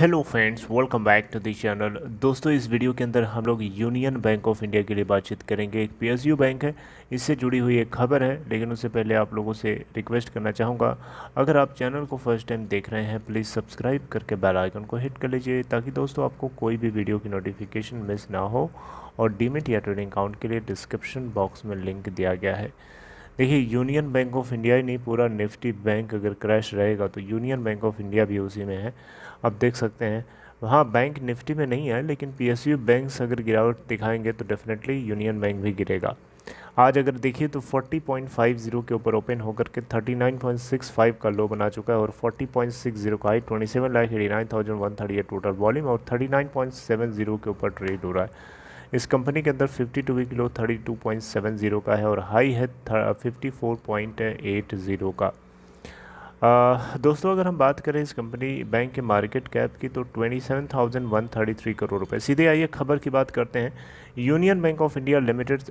Hello friends, welcome back to the channel. दोस्तों, इस video के अंदर हम लोग यूनियन बैंक ऑफ इंडिया के लिए बातचीत करेंगे। एक पीएसयू बैंक है, इससे जुड़ी हुई एक खबर है। लेकिन उससे पहले आप लोगों से रिक्वेस्ट करना चाहूँगा, अगर आप चैनल को फर्स्ट टाइम देख रहे हैं प्लीज़ सब्सक्राइब करके बेल आइकन को हिट कर लीजिए, ताकि दोस्तों आपको कोई भी वीडियो की नोटिफिकेशन मिस ना हो। और डीमेट या ट्रेडिंग अकाउंट के लिए डिस्क्रिप्शन बॉक्स में लिंक दिया गया है। देखिए, यूनियन बैंक ऑफ इंडिया ही नहीं, पूरा निफ्टी बैंक अगर क्रैश रहेगा तो यूनियन बैंक ऑफ इंडिया भी उसी में है। आप देख सकते हैं, हाँ बैंक निफ्टी में नहीं है, लेकिन पीएसयू बैंक्स अगर गिरावट दिखाएंगे तो डेफिनेटली यूनियन बैंक भी गिरेगा। आज अगर देखिए तो 40.50 के ऊपर ओपन होकर के 39.65 का लो बना चुका है, और 40.60 का हाई 27,89,138 टोटल वॉल्यूम, और 39.70 के ऊपर ट्रेड हो रहा है। इस कंपनी के अंदर 52 वीक लो 32.70 का है, और हाई है 54.80 का। दोस्तों, अगर हम बात करें इस कंपनी बैंक के मार्केट कैप की तो 27,133 करोड़ रुपए। सीधे आइए खबर की बात करते हैं। Union bank of India limited,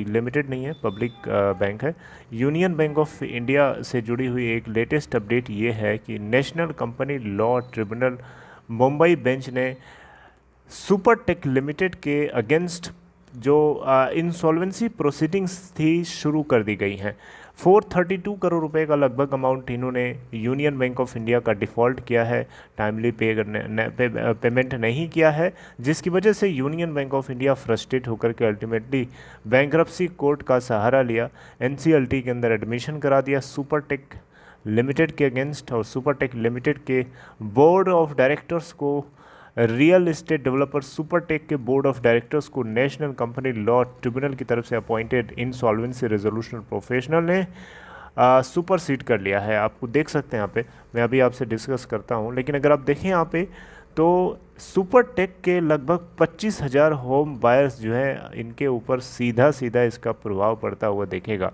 limited नहीं है, पब्लिक बैंक है। यूनियन बैंक ऑफ इंडिया से जुड़ी हुई एक लेटेस्ट अपडेट ये है कि national company law tribunal Mumbai bench ने सुपरटेक लिमिटेड के अगेंस्ट जो इंसॉल्वेंसी प्रोसीडिंग्स थी शुरू कर दी गई हैं। 432 करोड़ रुपए का लगभग अमाउंट इन्होंने यूनियन बैंक ऑफ इंडिया का डिफ़ॉल्ट किया है, टाइमली पेमेंट नहीं किया है, जिसकी वजह से union bank of India frustrate होकर के अल्टीमेटली बैंक्रप्सी कोर्ट का सहारा लिया, एनसीएलटी के अंदर एडमिशन करा दिया सुपरटेक लिमिटेड के अगेंस्ट। और सुपरटेक लिमिटेड के बोर्ड ऑफ डायरेक्टर्स को, रियल एस्टेट डेवलपर सुपरटेक के बोर्ड ऑफ डायरेक्टर्स को नेशनल कंपनी लॉ ट्रिब्यूनल की तरफ से अपॉइंटेड इंसॉल्वेंसी रेजोल्यूशन प्रोफेशनल ने सुपरसीड कर लिया है। आपको देख सकते हैं यहाँ पे, मैं अभी आपसे डिस्कस करता हूँ। लेकिन अगर आप देखें यहाँ पे तो सुपरटेक के लगभग 25,000 होम बायर्स जो है, इनके ऊपर सीधा सीधा इसका प्रभाव पड़ता हुआ देखेगा।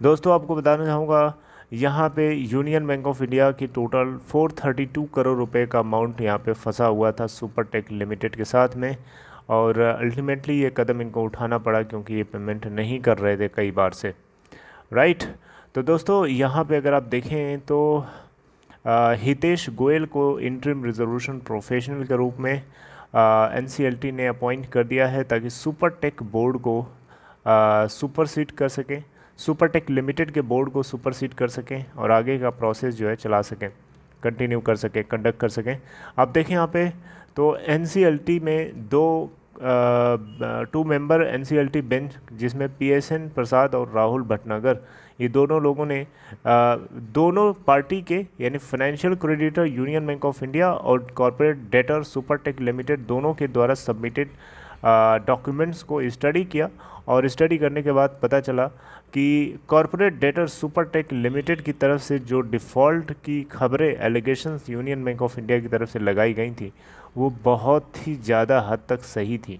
दोस्तों, आपको बताना चाहूँगा, यहाँ पे यूनियन बैंक ऑफ इंडिया की टोटल 432 करोड़ रुपए का अमाउंट यहाँ पे फंसा हुआ था सुपरटेक लिमिटेड के साथ में, और अल्टीमेटली ये कदम इनको उठाना पड़ा क्योंकि ये पेमेंट नहीं कर रहे थे कई बार से, राइट। तो दोस्तों, यहाँ पे अगर आप देखें तो हितेश गोयल को इंटरिम रिजोल्यूशन प्रोफेशनल के रूप में एनसीएलटी ने अपॉइंट कर दिया है, ताकि सुपरटेक बोर्ड को सुपरसीड कर सकें, सुपरटेक लिमिटेड के बोर्ड को सुपरसीड कर सकें, और आगे का प्रोसेस जो है चला सकें, कंटिन्यू कर सकें, कंडक्ट कर सकें। आप देखें यहाँ पे तो एनसीएलटी में टू मेंबर एनसीएलटी बेंच, जिसमें पीएसएन प्रसाद और राहुल भटनागर, ये दोनों लोगों ने दोनों पार्टी के, यानी financial creditor union bank of India और कॉर्पोरेट डेटर सुपरटेक लिमिटेड, दोनों के द्वारा सबमिटेड डॉक्यूमेंट्स को स्टडी किया। और स्टडी करने के बाद पता चला कि कॉर्पोरेट डेटर सुपरटेक लिमिटेड की तरफ से जो डिफ़ॉल्ट की खबरें, allegations union bank of India की तरफ से लगाई गई थी, वो बहुत ही ज़्यादा हद तक सही थी,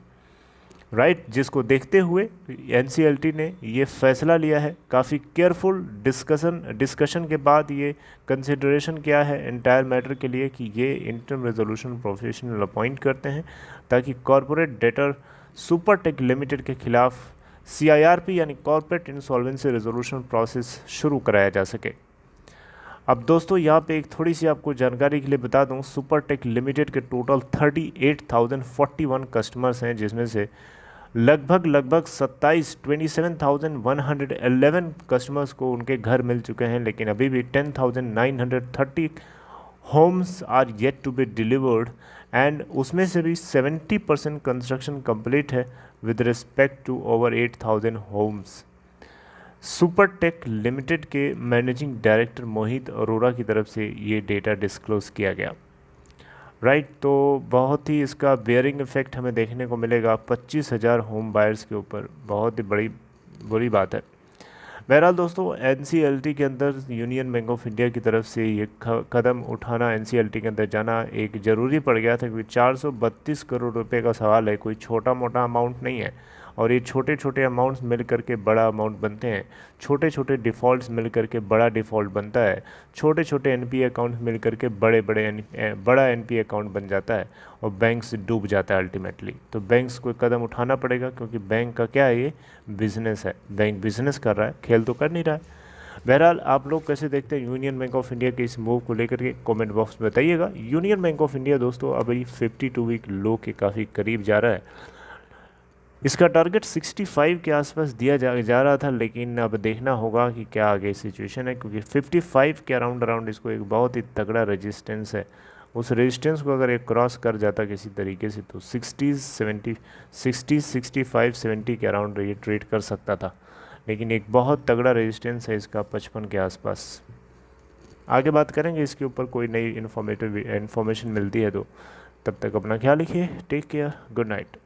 राइट। जिसको देखते हुए एनसीएलटी ने ये फैसला लिया है। काफ़ी केयरफुल डिस्कशन के बाद ये कंसिडरेशन किया है एंटायर मैटर के लिए, कि ये इंटरम रेजोल्यूशन प्रोफेशनल अपॉइंट करते हैं, ताकि कॉर्पोरेट डेटर सुपरटेक लिमिटेड के खिलाफ सीआईआरपी यानी कॉर्पोरेट इंसॉल्वेंसी रेजोल्यूशन प्रोसेस शुरू कराया जा सके। अब दोस्तों, यहाँ पे एक थोड़ी सी आपको जानकारी के लिए बता दूँ, सुपरटेक लिमिटेड के टोटल 38,041 कस्टमर्स हैं, जिसमें से लगभग 27,111 कस्टमर्स को उनके घर मिल चुके हैं। लेकिन अभी भी 10,930 homes are yet to be delivered, and उसमें से भी 70% कंस्ट्रक्शन कंप्लीट है with respect to over 8,000 homes. Supertech limited के मैनेजिंग डायरेक्टर मोहित अरोरा की तरफ से ये डेटा डिस्क्लोज किया गया, राइट। तो बहुत ही इसका बेयरिंग इफेक्ट हमें देखने को मिलेगा 25,000 होम बायर्स के ऊपर, बहुत ही बुरी बात है। बहरहाल दोस्तों, एनसीएलटी के अंदर यूनियन बैंक ऑफ इंडिया की तरफ से ये कदम उठाना, एनसीएलटी के अंदर जाना एक ज़रूरी पड़ गया था, क्योंकि 432 करोड़ रुपए का सवाल है, कोई छोटा मोटा अमाउंट नहीं है। और ये छोटे छोटे अमाउंट्स मिल करके बड़ा अमाउंट बनते हैं, छोटे छोटे डिफ़ॉल्ट्स मिल करके बड़ा डिफ़ॉल्ट बनता है, छोटे छोटे एनपीए अकाउंट्स मिल करके बड़ा एनपीए अकाउंट बन जाता है, और बैंक्स डूब जाता है अल्टीमेटली। तो बैंक्स को कदम उठाना पड़ेगा, क्योंकि बैंक का क्या है, ये बिज़नेस है, बैंक बिज़नेस कर रहा है, खेल तो कर नहीं रहा है। बहरहाल आप लोग कैसे देखते हैं यूनियन बैंक ऑफ इंडिया के इस मूव को लेकर के कमेंट बॉक्स में बताइएगा। यूनियन बैंक ऑफ इंडिया दोस्तों अभी 52 वीक लो के काफ़ी करीब जा रहा है। इसका टारगेट 65 के आसपास दिया जा रहा था, लेकिन अब देखना होगा कि क्या आगे सिचुएशन है, क्योंकि 55 के अराउंड इसको एक बहुत ही तगड़ा रेजिस्टेंस है। उस रेजिस्टेंस को अगर एक क्रॉस कर जाता किसी तरीके से तो 65 70 के अराउंड ये ट्रेड कर सकता था, लेकिन एक बहुत तगड़ा रेजिस्टेंस है इसका 55 के आसपास। आगे बात करेंगे इसके ऊपर, कोई नई इन्फॉर्मेशन मिलती है तो। तब तक अपना ख्याल रखिए, टेक केयर, गुड नाइट।